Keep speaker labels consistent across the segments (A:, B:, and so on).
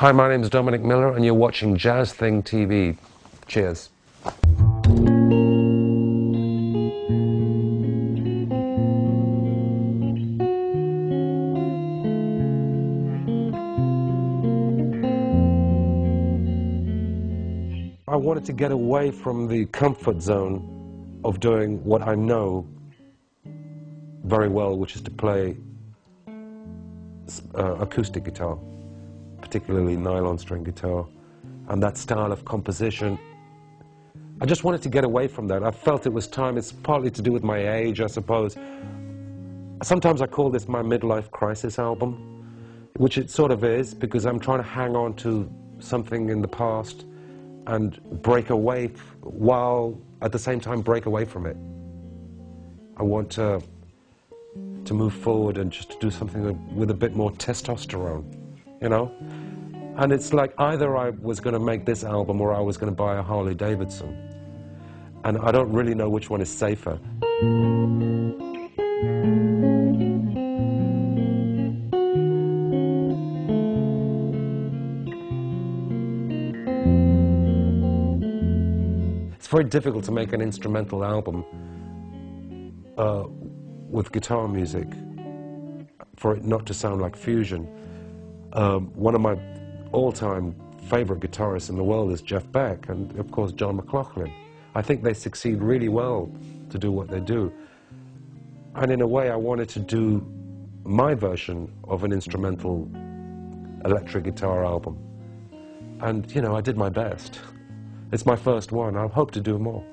A: Hi, my name is Dominic Miller and you're watching JAZZthingTV. Cheers. I wanted to get away from the comfort zone of doing what I know very well, which is to play acoustic guitar, particularly nylon string guitar, and that style of composition. I just wanted to get away from that. I felt it was time. It's partly to do with my age, I suppose. Sometimes I call this my midlife crisis album, which it sort of is, because I'm trying to hang on to something in the past and break away, while at the same time break away from it. I want to move forward and just to do something with a bit more testosterone, you know? And it's like either I was going to make this album or I was going to buy a Harley Davidson. And I don't really know which one is safer. It's very difficult to make an instrumental album with guitar music for it not to sound like fusion. One of my all-time favorite guitarists in the world is Jeff Beck, and of course John McLaughlin. I think they succeed really well to do what they do. And in a way I wanted to do my version of an instrumental electric guitar album. And you know, I did my best. It's my first one. I hope to do more.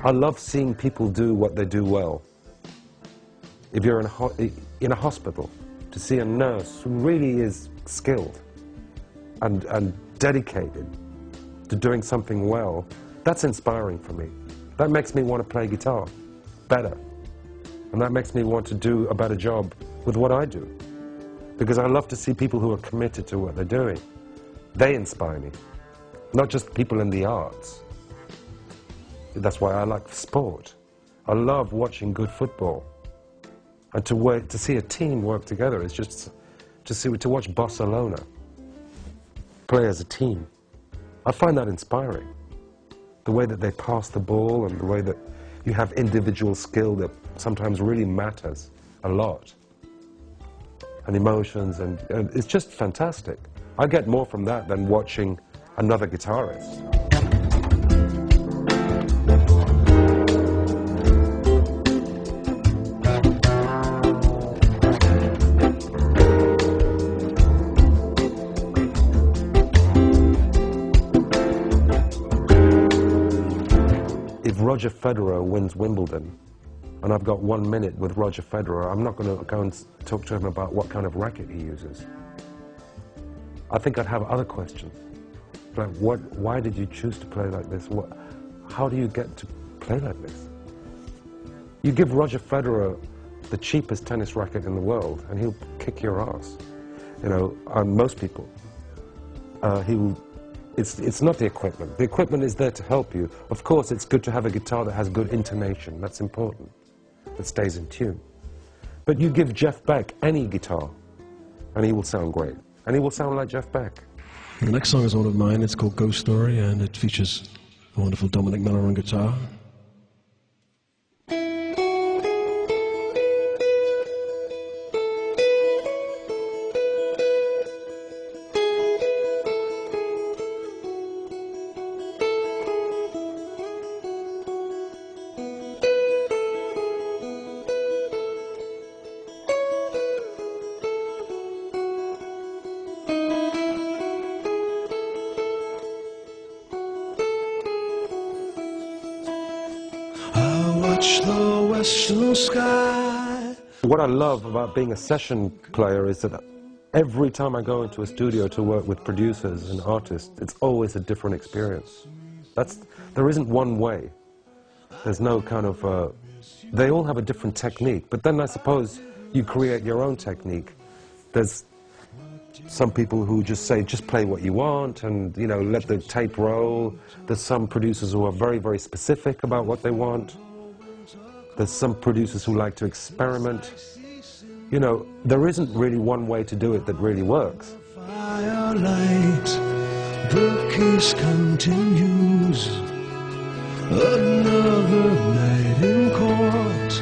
A: I love seeing people do what they do well. If you're in a hospital, to see a nurse who really is skilled and dedicated to doing something well, that's inspiring for me. That makes me want to play guitar better. And that makes me want to do a better job with what I do. Because I love to see people who are committed to what they're doing. They inspire me, not just people in the arts. That's why I like sport. I love watching good football. And to see a team work together is just to watch Barcelona play as a team. I find that inspiring. The way that they pass the ball and the way that you have individual skill that sometimes really matters a lot. And emotions, and it's just fantastic. I get more from that than watching another guitarist. If Roger Federer wins Wimbledon, and I've got 1 minute with Roger Federer, I'm not going to go and talk to him about what kind of racket he uses. I think I'd have other questions. Like, why did you choose to play like this? How do you get to play like this? You give Roger Federer the cheapest tennis racket in the world, and he'll kick your ass. You know, most people. It's not the equipment. The equipment is there to help you. Of course, it's good to have a guitar that has good intonation. That's important. That stays in tune. But you give Jeff Beck any guitar, and he will sound great. And he will sound like Jeff Beck.
B: The next song is one of mine. It's called Ghost Story, and it features the wonderful Dominic Miller on guitar. Watch the western sky.
A: What I love about being a session player is that every time I go into a studio to work with producers and artists, it's always a different experience. There isn't one way. There's no kind of, they all have a different technique, but then I suppose you create your own technique. There's some people who just say, just play what you want and, you know, let the tape roll. There's some producers who are very, very specific about what they want. There's some producers who like to experiment. You know, there isn't really one way to do it that really works.
B: Firelight, the case continues. Another night in court,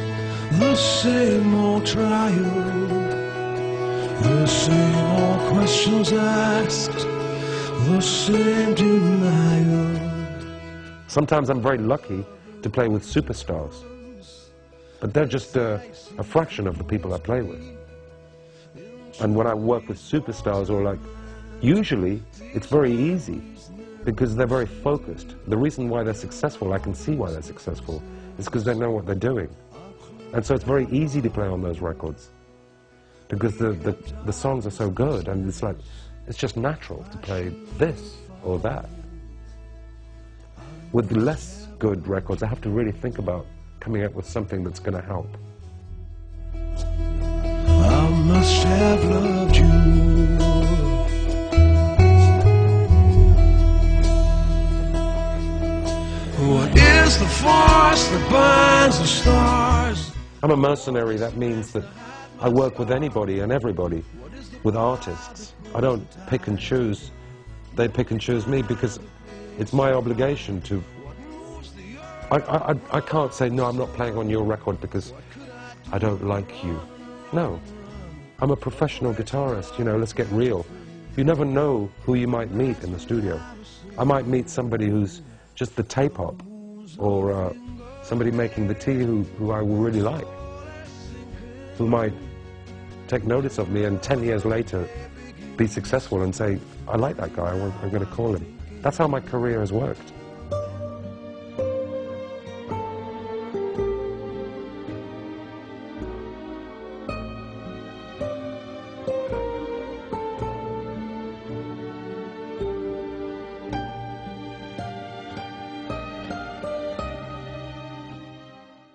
B: the same old trial, the same old questions asked, the same denial. Sometimes I'm very lucky to play with superstars, but they're just a fraction of the people I play with. And when I work with superstars, or like, usually it's very easy because they're very focused. The reason why they're successful, I can see why they're successful, is because they know what they're doing. And so it's very easy to play on those records because the songs are so good, and it's like, it's just natural to play this or that. With less good records, I have to really think about coming up with something that's going to help. I must have loved you. What is the force that binds the stars? I'm a mercenary. That means that I work with anybody and everybody, with artists. I don't pick and choose. They pick and choose me because it's my obligation to. I can't say, no, I'm not playing on your record because I don't like you. No. I'm a professional guitarist, you know, let's get real. You never know who you might meet in the studio. I might meet somebody who's just the tape op, or somebody making the tea who I will really like, who might take notice of me and 10 years later be successful and say, I like that guy, I'm going to call him. That's how my career has worked.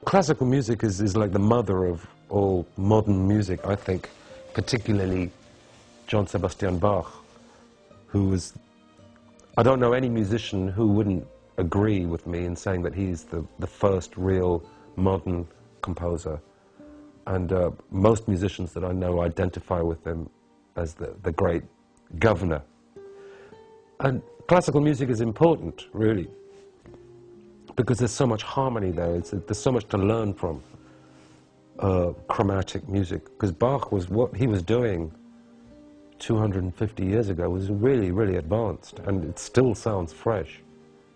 B: Classical music is like the mother of all modern music, I think, particularly Johann Sebastian Bach, who was, I don't know any musician who wouldn't agree with me in saying that he's the first real modern composer. And most musicians that I know identify with him as the great governor. And classical music is important, really, because there's so much harmony there. There's so much to learn from chromatic music. Because Bach was, what he was doing 250 years ago was really, really advanced, and it still sounds fresh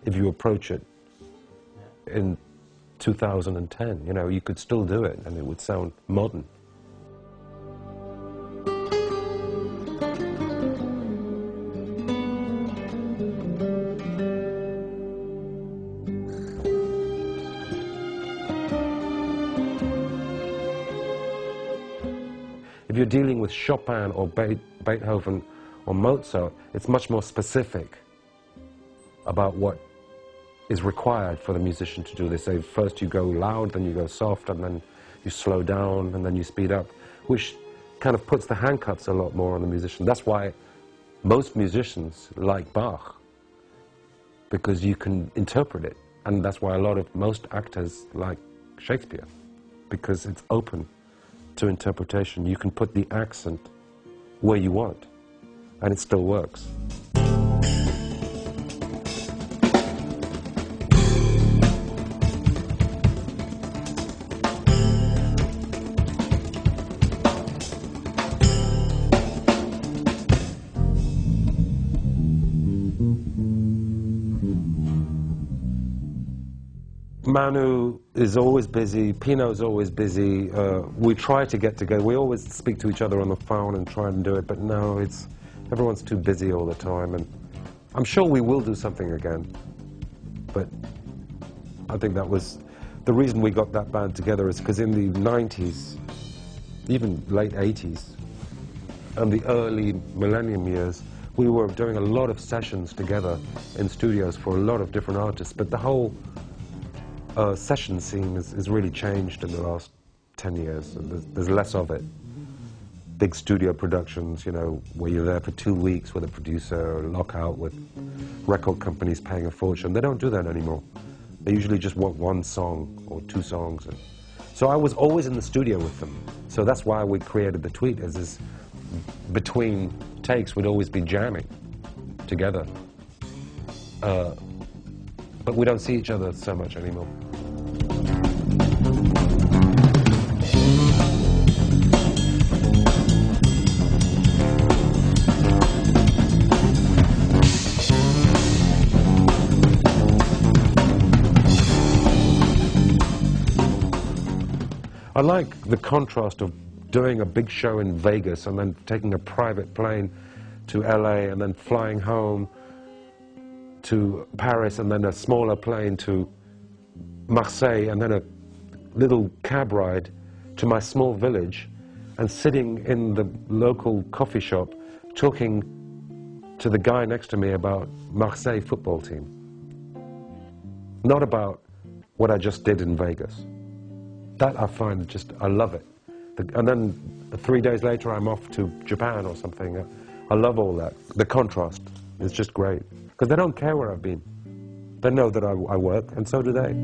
B: if you approach it in 2010. You know, you could still do it and it would sound modern. If you're dealing with Chopin or Beethoven or Mozart, it's much more specific about what is required for the musician to do. They say first you go loud, then you go soft, and then you slow down, and then you speed up, which kind of puts the handcuffs a lot more on the musician. That's why most musicians like Bach, because you can interpret it. And that's why most actors like Shakespeare, because it's open to interpretation. You can put the accent where you want, and it still works. Manu is always busy, Pino's always busy, we try to get together, we always speak to each other on the phone and try and do it, but no, everyone's too busy all the time, and I'm sure we will do something again, but I think that was, the reason we got that band together is because in the 90s, even late 80s, and the early millennium years, we were doing a lot of sessions together in studios for a lot of different artists, but the whole
A: session scene has really changed in the last 10 years. And there's less of it. Big studio productions, you know, where you're there for 2 weeks with a producer, lockout with record companies paying a fortune. They don't do that anymore. They usually just want 1 song or 2 songs. And so I was always in the studio with them. So that's why we created The Tweet, is between takes we'd always be jamming together. But we don't see each other so much anymore. I like the contrast of doing a big show in Vegas and then taking a private plane to LA and then flying home to Paris and then a smaller plane to Marseille and then a little cab ride to my small village and sitting in the local coffee shop talking to the guy next to me about Marseille football team. Not about what I just did in Vegas. That I find just, I love it. And then 3 days later I'm off to Japan or something. I love all that. The contrast is just great. Because they don't care where I've been. They know that I work, and so do they.